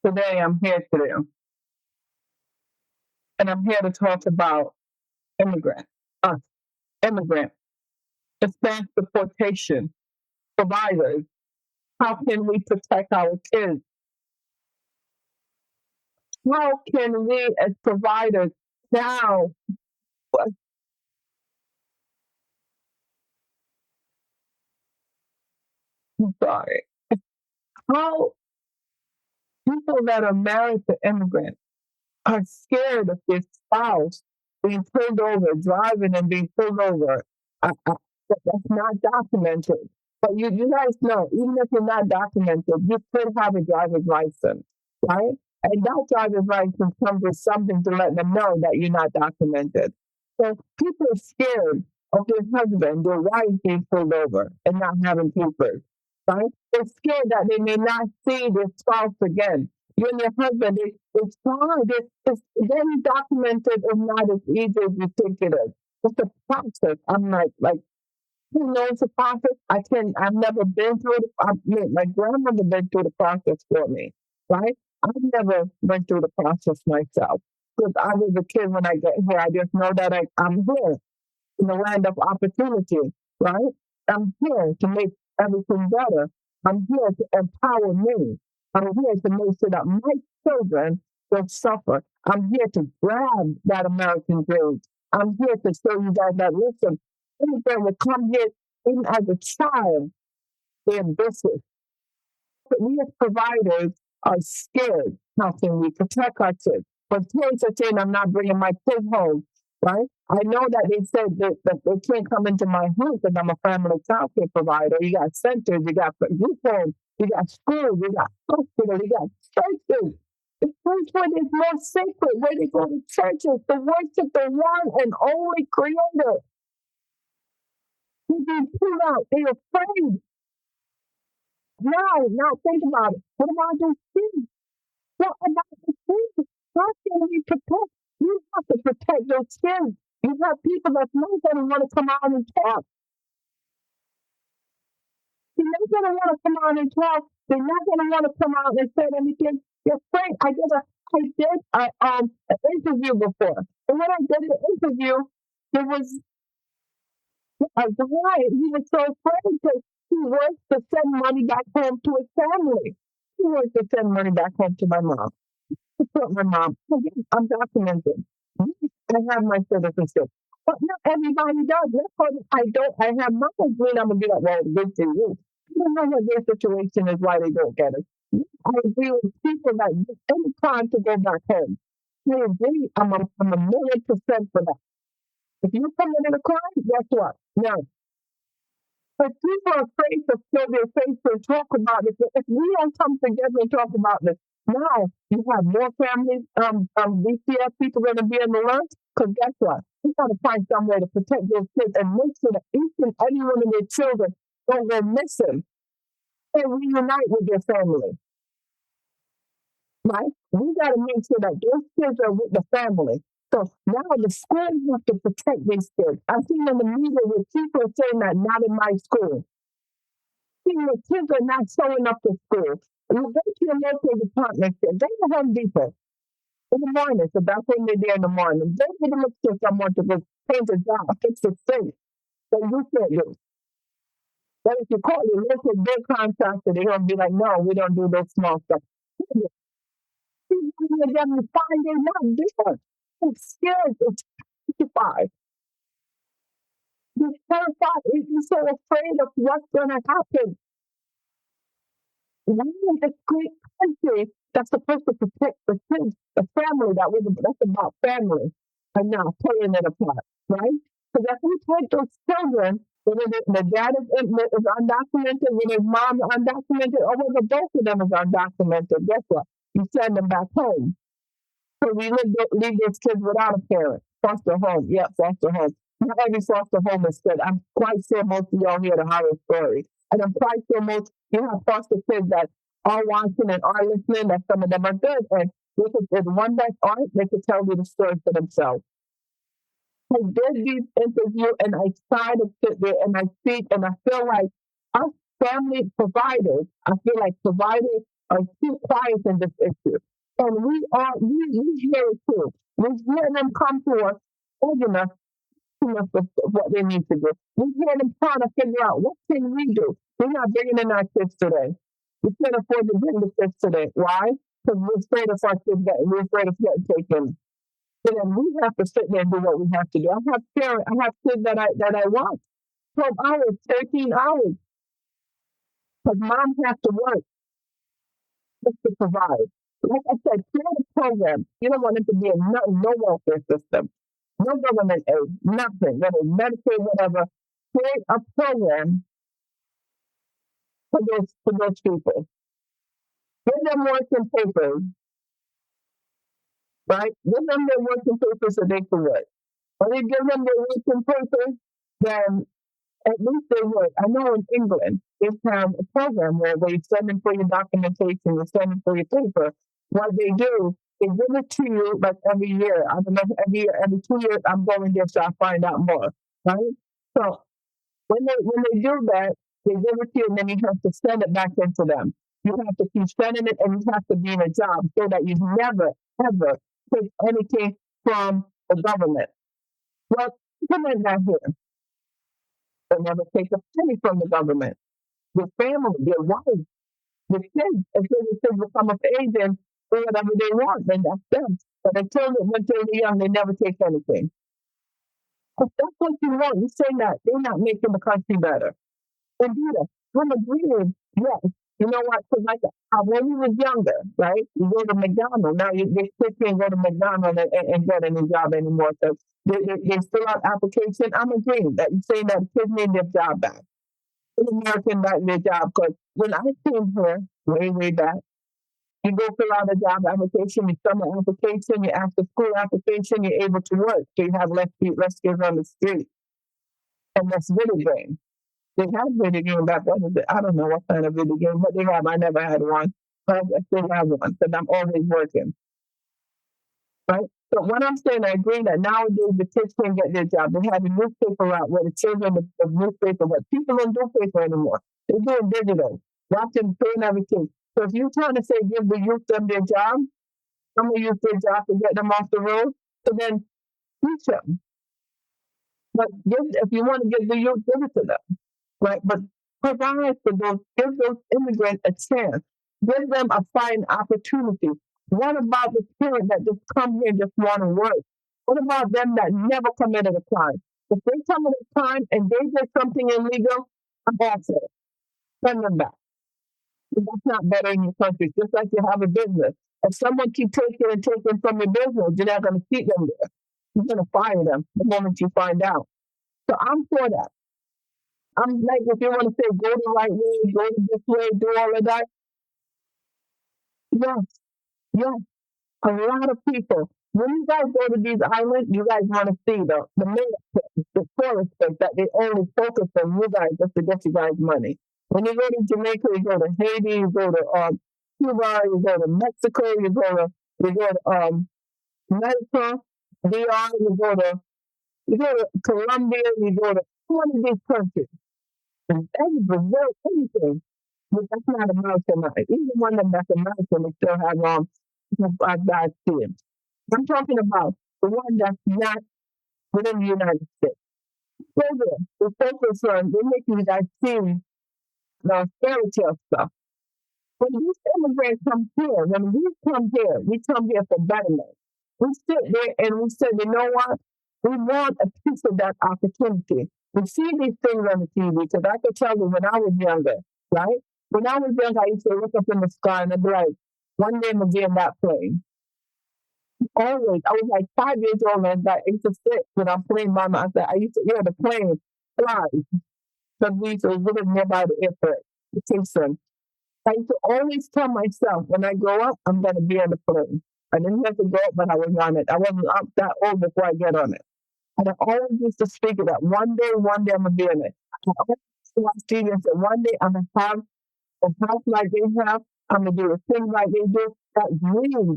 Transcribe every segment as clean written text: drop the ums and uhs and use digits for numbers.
Today I'm here today, and I'm here to talk about immigrant, us, immigrant, advanced deportation, providers. How can we protect our kids? How can we as providers now, I'm sorry, how people that are married to immigrants are scared of their spouse being pulled over, driving and being pulled over. That's not documented. But you guys know, even if you're not documented, you could have a driver's license, right? And that driver's license comes with something to let them know that you're not documented. So people are scared of their husband, their wife being pulled over and not having papers, right? They're scared that they may not see their spouse again. You and your husband, it's hard. It's very documented and not as easy as you think it is. It's a process. I'm like, who knows the process? I've never been through it. My grandmother been through the process for me, right? I've never went through the process myself because I was a kid when I get here. I just know that I'm here in the land of opportunity, right? I'm here to make everything better. I'm here to empower me. I'm here to make sure that my children don't suffer. I'm here to grab that American dream. I'm here to show you guys that, listen, immigrant will come here even as a child, they're ambitious. But we as providers are scared. How can we protect our kids? But parents are saying, I'm not bringing my kids home, right? I know that they said that they can't come into my home because I'm a family childcare provider. You got centers, you got group homes, you got schools, you got hospitals, you got churches. The church where is more sacred, where they go to churches to worship the one and only creator. He's being pulled out. They're afraid. Now think about it. What about those kids? What about the kids? How can we protect? You have to protect those kids. You have people that's not going to want to come out and talk. They're not going to want to come out and talk. They're not going to want to come out and say anything. They're afraid. I did an interview before. And when I did the interview, there was a guy. He was so afraid because he works to send money back home to his family. He works to send money back home to my mom. Support my mom. I'm documented. I have my citizenship. But not everybody does. That's why I don't. I have my green. I'm gonna be like, well, good to you. I don't know what their situation is, why they don't get it. I agree with people that any time to go back home. I agree. I'm a 1,000,000% for that. If you committed a crime, guess what? No. But people are afraid to show their face and talk about it. If we don't come together and talk about this, now you have more families, VCF people going to be on the list. Because guess what? We got to find some way to protect those kids and make sure that each and every one of their children don't go missing and reunite with their family. Right? We got to make sure that those kids are with the family. So now the schools have to protect these kids. I've seen in the media where people are saying that not in my school. The kids are not showing up to school. And you go to your local department store, they have Home Depot in the morning, so that's when they're there in the morning. They need to look for someone to go paint a job, fix the sink. So you can't do. But if you call your local big contractor, they're going to be like, no, we don't do those small stuff. They're not there. I'm scared. It's terrified. You're terrified. You're so afraid of what's going to happen. We're in this great country that's supposed to protect the kids, the family. That's about family. And now pulling it apart, right? Because if we take those children, whether the dad is undocumented, whether his mom is undocumented, or whether both of them is undocumented, guess what? You send them back home. So we leave those kids without a parent. Foster home. Yeah, foster home. Not every foster home is good. I'm quite sure most of y'all hear the horror story. And I'm quite sure you have foster kids that are watching and are listening, that some of them are good. And if one that aren't, they could tell you the story for themselves. I did these interviews and I try to sit there and I speak and I feel like us family providers, I feel like providers are too quiet in this issue. And we hear it too. We hear them come to us, begging us with what they need to do. We hear them trying to figure out what can we do. We're not bringing in our kids today. We can't afford to bring the kids today. Why? Because we're afraid of our kids we're afraid of getting taken. So then we have to sit there and do what we have to do. I have kids that I watch 12 hours, 13 hours. Because mom has to work just to survive. Like I said, create a program. You don't want it to be no welfare system, no government aid, nothing, whether it's Medicaid, whatever. Create a program for those people. Give them working papers, right? Give them their working papers so they can work. When you give them their working papers, then at least they work. I know in England, they have a program where they send them for your documentation, they send them for your paper. What they do, they give it to you like every year. I don't know, every 2 years, I'm going there so I find out more, right? So when they do that, they give it to you and then you have to send it back into them. You have to keep sending it and you have to be in a job so that you never, ever take anything from the government. Well, implement that here. They never take a penny from the government. Your family, your wife, your kids, until the kids become of age and do whatever they want, then that's them. But until they're young, they never take anything. If that's what you want, you say that they're not making the country better. Indeed, I'm agreeing. Yes. You know what? Because when we was younger, right? You go to McDonald's. Now they still can't go to McDonald's and get any job anymore. So they fill out application. I'm agreeing that you're saying that kids need their job back. American back their job. Because when I came here, way back, you go fill out a job application, you summer application, you after school application, you're able to work. So you have less kids on the street. And that's video game. They have video game back then. I don't know what kind of video game, but they have. I never had one. But I still have one because I'm always working. Right? So what I'm saying, I agree that nowadays the kids can't get their job. They have a newspaper out where the children of newspaper, but people don't do paper anymore. They're doing digital, watching, paying everything. So if you're trying to say give the youth them their job, I'm going to use their job to get them off the road, so then teach them. But if you want to give the youth, give it to them. Right? But provide for give those immigrants a chance. Give them a fine opportunity. What about the parents that just come here and just want to work? What about them that never committed a crime? If they committed a crime and they did something illegal, I'm all for it. Send them back. That's not better in your country. Just like you have a business. If someone keeps taking from your business, you're not going to keep them there. You're going to fire them the moment you find out. So I'm for that. I'm like, if you want to say go the right way, go this way, do all of that. Yes. A lot of people. When you guys go to these islands, you guys want to see the tourist place that they only focus on you guys just to get you guys money. When you go to Jamaica, you go to Haiti, you go to Cuba, you go to Mexico, you go to America, DR, you go to Colombia, you go to one of these countries. And Brazil, anything. But that's not American. Even one of them that's American, they still have bad kids. I'm talking about the one that's not within the United States. So the focus on, they're making you guys see the fairy tale stuff. When these immigrants come here, when we come here for betterment. We sit there and we say, you know what? We want a piece of that opportunity. We see these things on the TV, because I could tell you when I was younger, right? When I was young, I used to look up in the sky and I'd be like, one day I'm going to be in that plane. Always. I was like 5 years old and I used to sit when I'm playing by myself. I used to hear the plane fly. Because we used to live nearby the airport, the Kingston. I used to always tell myself, when I grow up, I'm going to be on the plane. I didn't have to go up, but I was on it. I wasn't up that old before I get on it. And I always used to speak of that. One day I'm going to be on it. I always watch TV and say, one day I'm going to have a house like they have. I'm going to do the thing like they do. That dream,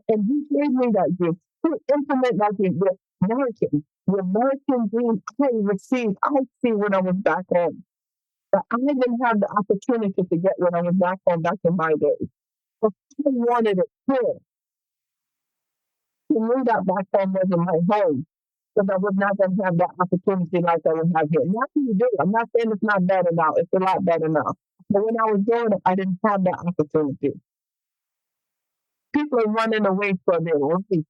and he gave me that dream. He implement that dream. The American dream I see when I was back home. But I didn't have the opportunity to get when I was back home back in my days. But I wanted it here. To me, that back home wasn't my home. Because I was not going to have that opportunity like I would have here. Not that you do. I'm not saying it's not better now. It's a lot better now. But when I was doing it, I didn't have that opportunity. People are running away from their life to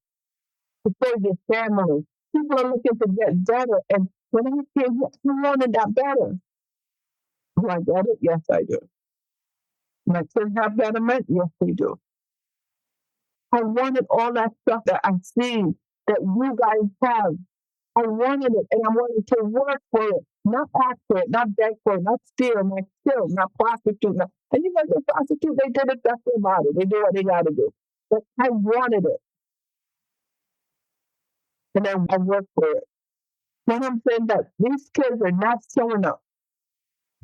save their family. People are looking to get better. And when I say, I wanted that better. Do I get it? Yes, I do. My kids have betterment? Yes, they do. I wanted all that stuff that I see that you guys have. I wanted it and I wanted to work for it, not ask for it, not beg for it, not steal, not kill, not prostitute. Not, and you know, the prostitute, they did it, that's their body. They do what they got to do. But I wanted it and I worked for it. When I'm saying that these kids are not showing up,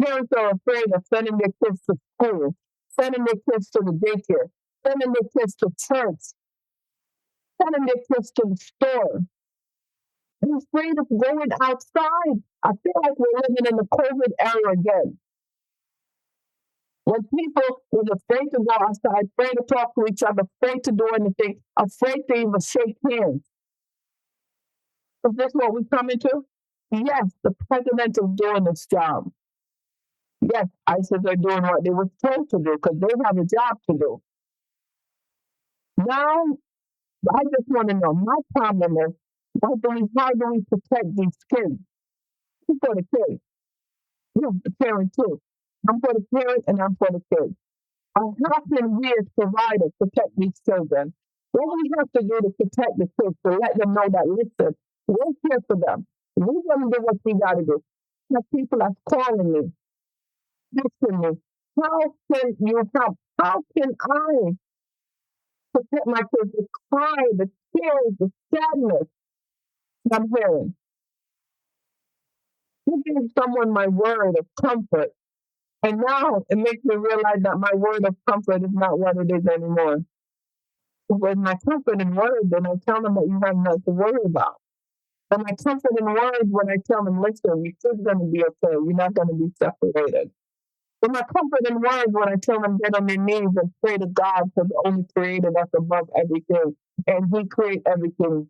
parents are afraid of sending their kids to school, sending their kids to the daycare, sending their kids to church, sending their kids to the store. I'm afraid of going outside. I feel like we're living in the COVID era again. When people were afraid to go outside, afraid to talk to each other, afraid to do anything, afraid to even shake hands. Is this what we come into? Yes, the president is doing his job. Yes, ISIS are doing what they were told to do because they have a job to do. Now, I just want to know, my problem is, how do we protect these kids? Who's for the kids? Yeah, the parent too. I'm for the parent and I'm for the kids. How can we as providers protect these children? What do we have to do to protect the kids, to let them know that, listen, we're here for them. We're going to do what we got to do. Now, people are calling me, asking me, how can you help? How can I protect my kids? The cry, the tears, the sadness I'm hearing. You give someone my word of comfort. And now it makes me realize that my word of comfort is not what it is anymore. With my comfort in words, then I tell them that you have nothing to worry about. And my comfort in words when I tell them, listen, you're still going to be okay. You're not going to be separated. And my comfort in words when I tell them get on their knees and pray to God for the only creator that's above everything. And he created everything.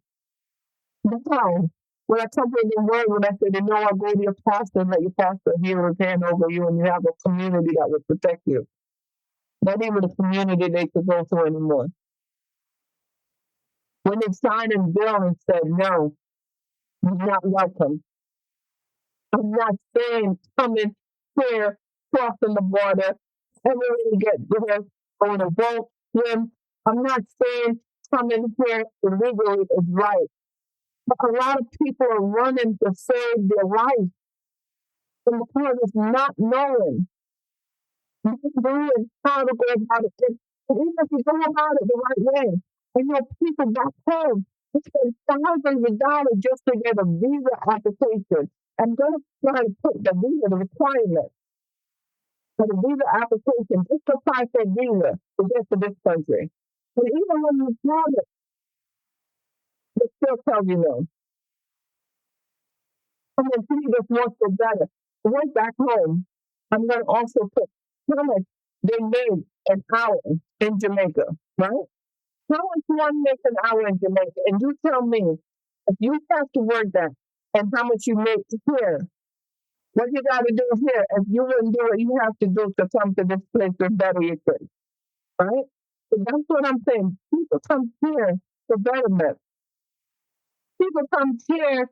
Now, when I comfort in words, when I say, you know, I'll go to your pastor and let your pastor heal his hand over you and you have a community that will protect you. Not even a community they could go to anymore. When they signed a bill and said, no, you're not welcome. I'm not saying come in here, crossing the border, everybody get there, going to vote, swim. I'm not saying come in here illegally is right. But a lot of people are running to save their life. And because of not knowing how to go about it. And even if you go about it the right way, and you know people back home, they spend thousands of dollars just to get a visa application. I'm going to try to put the visa, the requirement for the visa application, just to apply for a visa to get to this country. And even when you have it, they still tell you no. And then people just want to better. Right back home, I'm going to also put how much they made an hour in Jamaica, right? How much one makes an hour in Jamaica? And you tell me, if you have to work that and how much you make here, what you got to do here, if you wouldn't do what you have to do to come to this place to better your kids, right? So that's what I'm saying. People come here for betterment. People come here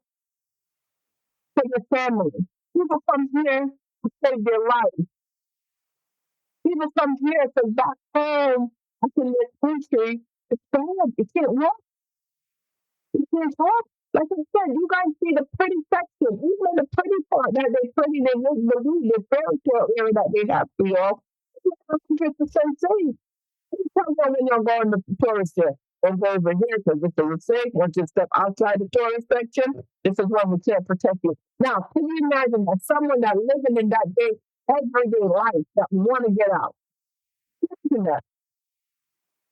for their family. People come here to save their life. People come here because back home, up in this country, it's bad. You can't walk. You can't talk. Like I said, you guys see the pretty section. Even the pretty part that they pretty, they wouldn't believe the fairy tale area that they have for y'all. It's 100% safe. You tell them when you're going to the tourist there. Don't go over here because it's a mistake. Once you step outside the tourist section, this is when we can't protect you. Now, can you imagine that someone that living in that day, everyday life that want to get out? Imagine that.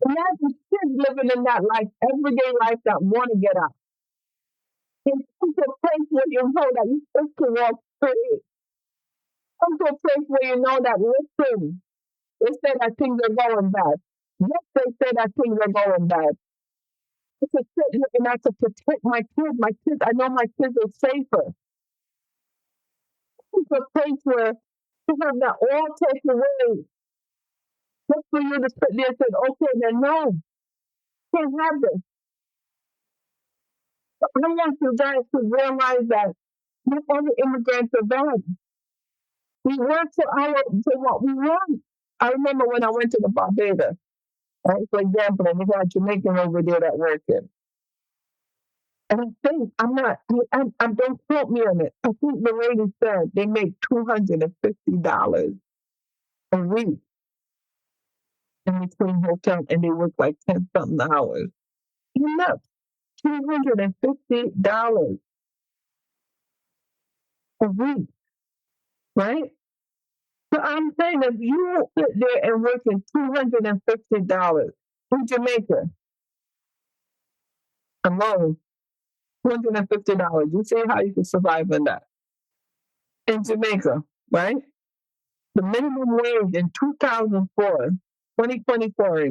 Imagine kids living in that life, everyday life that want to get out. And come to a place where you know that you're supposed to walk free. Come to a place where you know that, listen, they say that things are going bad. Yes, they say that things are going bad. It's a sit and I to protect my kids. My kids, I know my kids are safer. It's a place where you have that all taken away. Just for you to sit there and say, okay, then no, can't have this. But I want you guys to realize that not all the immigrants are bad. We work for what we want. I remember when I went to the Barbados, right, for example, and we got Jamaican over there that worked in. And I think, don't quote me on it. I think the lady said they make $250 a week in between hotel and they work like 10 something hours. Enough. $250 a week, right? So I'm saying if you sit there and working $250 in Jamaica alone, $250, you see how you can survive on that. In Jamaica, right? The minimum wage in 2004, 2024,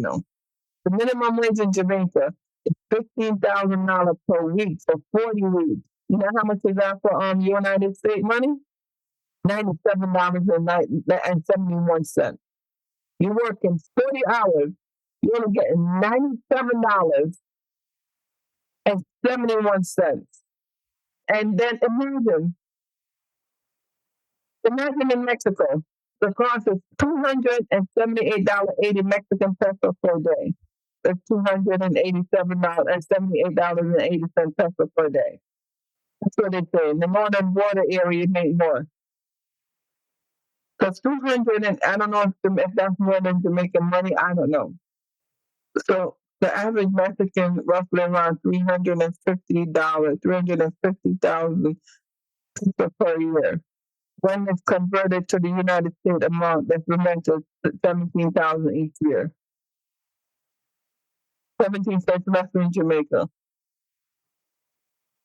the minimum wage in Jamaica is $15,000 per week for 40 weeks. You know how much is that for United States money? $97.71. You're working 40 hours. You're only getting $97.71. And then imagine in Mexico, the cost is $278.80 Mexican peso per day. That's $287.78.80 peso per day. That's what they say. In the northern border area, you make more. Because 200, and I don't know if that's more than Jamaican money. I don't know. So the average Mexican roughly around $350, 350,000 per year. When it's converted to the United States amount, that's remembered 17,000 each year. 17 cents less than Jamaica.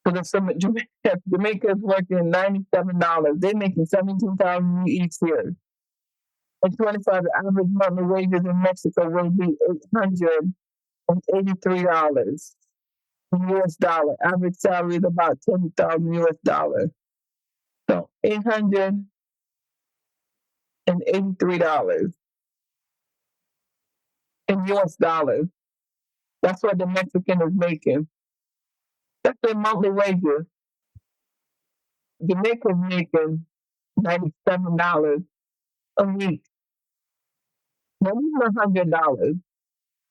Because Jamaica is working $97, they're making 17,000 each year. In 25, the average monthly wages in Mexico will be $883 US dollar. Average salary is about $10,000 US dollars. So $883 in US dollars. That's what the Mexican is making. That's their monthly wages. Jamaica is making $97 a week. Not even $100.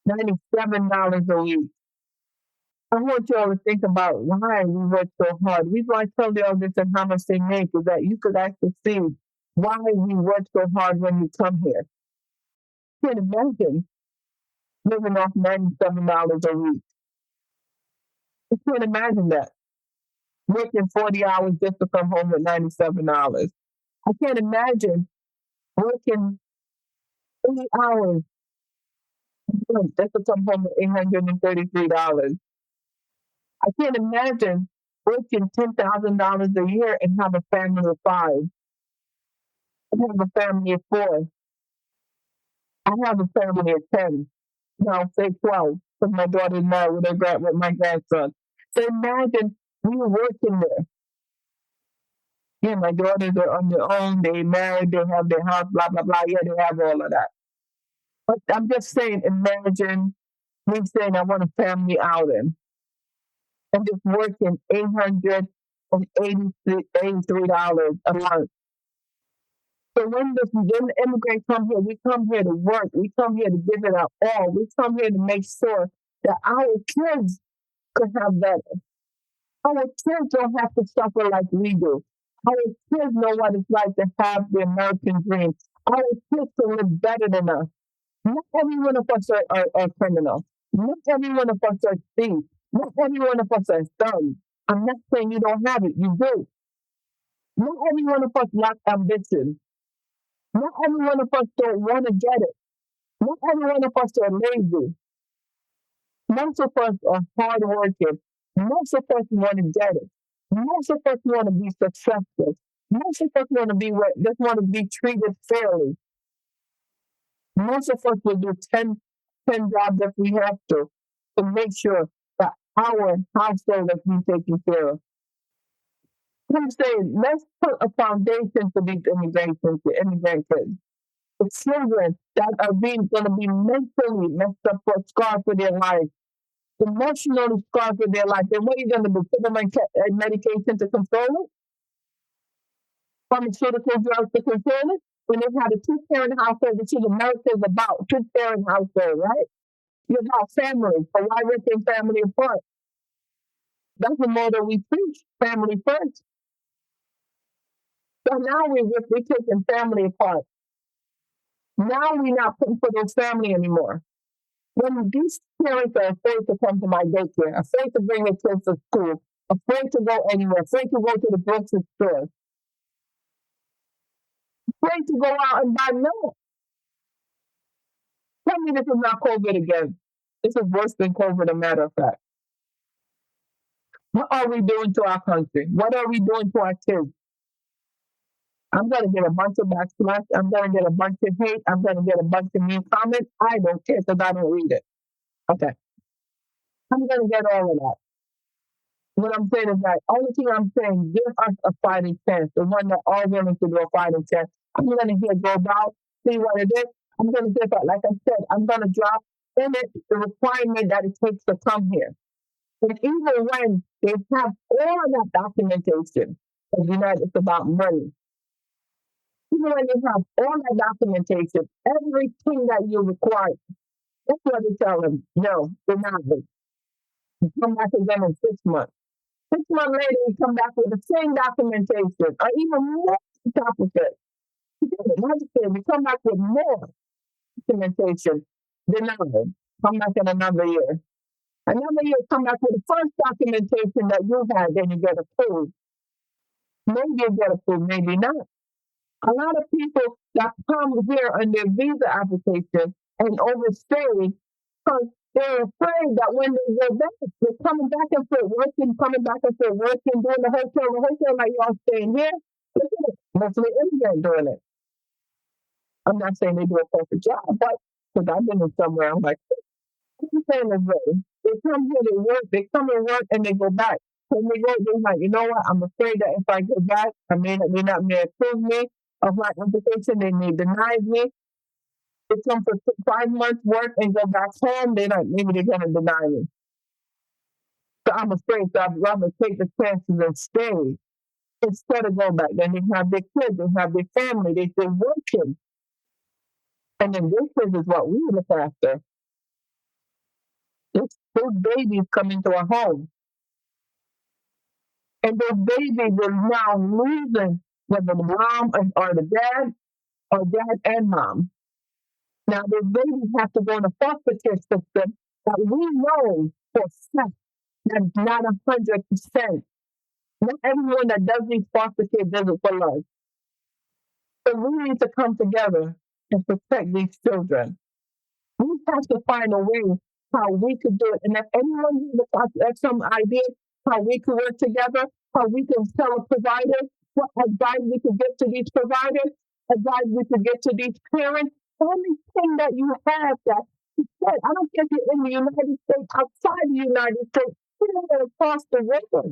$97 a week. I want y'all to think about why we work so hard. The reason why I tell you all this and how much they make is that you could actually see why we work so hard when you come here. You can't imagine living off $97 a week. You can't imagine that. Working 40 hours just to come home with $97. I can't imagine working 80 hours just to come home with $833. I can't imagine working $10,000 a year and have a family of 5. I have a family of 4. I have a family of 10. No, say 12, because my daughter's now with my grandson. So imagine me working there. Yeah, my daughters are on their own. They married. They have their house. Blah blah blah. Yeah, they have all of that. But I'm just saying, imagine me saying I want a family outing and just working $883 a month. So when the immigrants come here, we come here to work. We come here to give it our all. We come here to make sure that our kids could have better. Our kids don't have to suffer like we do. Our kids know what it's like to have the American dream. Our kids can live better than us. Not every one of us are criminals. Not every one of us are thieves. Not every one of us are thugs. I'm not saying you don't have it. You do. Not every one of us lack ambition. Not every one of us don't want to get it. Not every one of us are lazy. Most of us are hardworking. Most of us want to get it. Most of us want to be successful. Most of us just want to be treated fairly. Most of us will do 10 10 jobs if we have to make sure that our household is being taken care of. I'm saying, let's put a foundation for these immigrant kids, the children that are being going to be mentally messed up for scarred for their life, emotionally scarred for their life. Then what are you going to do? Put them on medication to control it? Pharmaceutical drugs to control it? When they've had a two-parent household, which is America is about two-parent household, right? You're about family. So why ripping family apart? That's the motto we preach, family first. So now we're taking family apart. Now we're not putting for their family anymore. When these parents are afraid to come to my daycare, afraid to bring their kids to school, afraid to go anywhere, afraid to go to the grocery store, afraid to go out and buy milk. Tell me this is not COVID again. This is worse than COVID, a matter of fact. What are we doing to our country? What are we doing to our kids? I'm going to get a bunch of backslash. I'm going to get a bunch of hate. I'm going to get a bunch of mean comments. I don't care because I don't read it. Okay. I'm going to get all of that. What I'm saying is that only thing I'm saying, give us a fighting chance. The one that are willing to do a fighting chance. I'm going to hear go out, see what it is. I'm going to give it, like I said, I'm going to drop in it the requirement that it takes to come here. And even when they have all of that documentation, because you know it's about money. Even when they have all that documentation, everything that you require, that's what they tell them. No, deny it. Come back again in 6 months. 6 months later, you come back with the same documentation, or even more on top of it. We come back with more documentation. Denied. Come back in another year. Another year, come back with the first documentation that you had, then you get approved. Maybe you get approved, maybe not. A lot of people that come here on their visa application and overstay because they're afraid that when they go back, they're coming back and forth working, doing the hotel like y'all staying here. Look at it. Mostly immigrant doing it. I'm not saying they do a perfect job, but because I've been in somewhere, I'm like, I'm saying this way. They come here, they come and work, and they go back. When they go, they're like, you know what? I'm afraid that if I go back, they're not may approve me of my application. They may deny me. They come for 5 months work and go back home. Maybe they're gonna deny me. So I'm afraid. So I'd rather take the chances and stay instead of go back. Then they have their kids, they have their family, they're working, and then this is what we look after. Those babies come into our home. And those babies are now losing whether the mom or the dad or dad and mom. Now those babies have to go in a foster care system that we know for a fact that's not 100%. Not everyone that does these foster care does it for love. So we need to come together and protect these children. We have to find a way how we could do it. And if anyone has some idea how we could work together, how we can tell a provider, what advice we could get to these providers, advice we could get to these parents, anything that you have that you said, I don't care if you're in the United States, outside the United States, even across the river.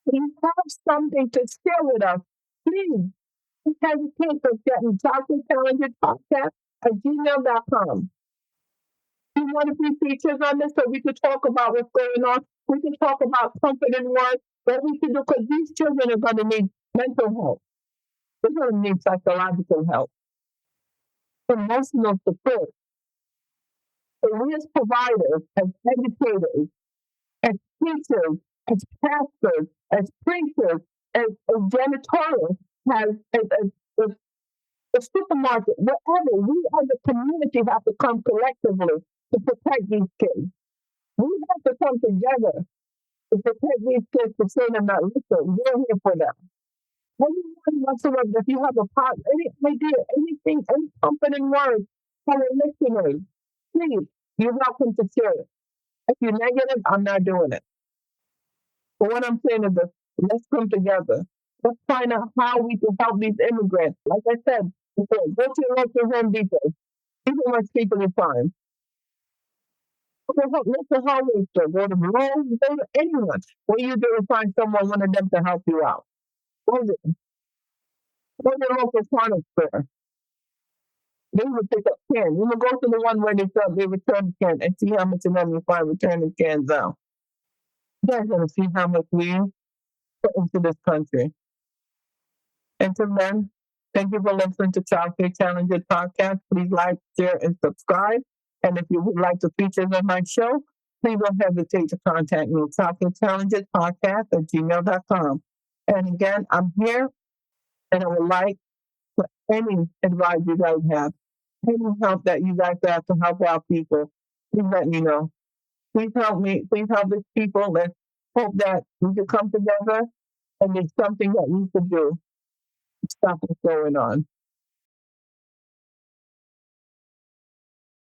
If you have something to share with us, please don't hesitate to get in Childcare Challenges podcast at gmail.com. You want to be features on this so we could talk about what's going on. We can talk about comfort and work, what we can do, because these children are going to need mental health. They're going to need psychological help, emotional support. So we as providers, as educators, as teachers, as pastors, as preachers, as janitorials, as the supermarket, whatever, we as a community have to come collectively to protect these kids. We have to come together to protect these kids, to say them that, listen, we're here for them. Anyone whatsoever, if you have a part, any idea, anything, any comfort and words for the listeners, please, you're welcome to share it. If you're negative, I'm not doing it. But what I'm saying is that let's come together. Let's find out how we can help these immigrants. Like I said before, go to your local Home Depot. Even when people are fine. Local hardware store, go to Lowe's, go to anyone. What you do is find someone, one of them to help you out. Go to the local product store. They would pick up cans. You would go to the one where they return cans and see how much of them you find returning cans out. You guys gonna see how much we put into this country. Until then, thank you for listening to Childcare Challenges podcast. Please like, share, and subscribe. And if you would like to feature on my show, please don't hesitate to contact me, Childcare Challenges podcast at gmail.com. And again, I'm here and I would like for any advice you guys have, any help that you guys have to help out people, please let me know. Please help me. Please help these people. Let's hope that we can come together and there's something that we can do to stop what's going on.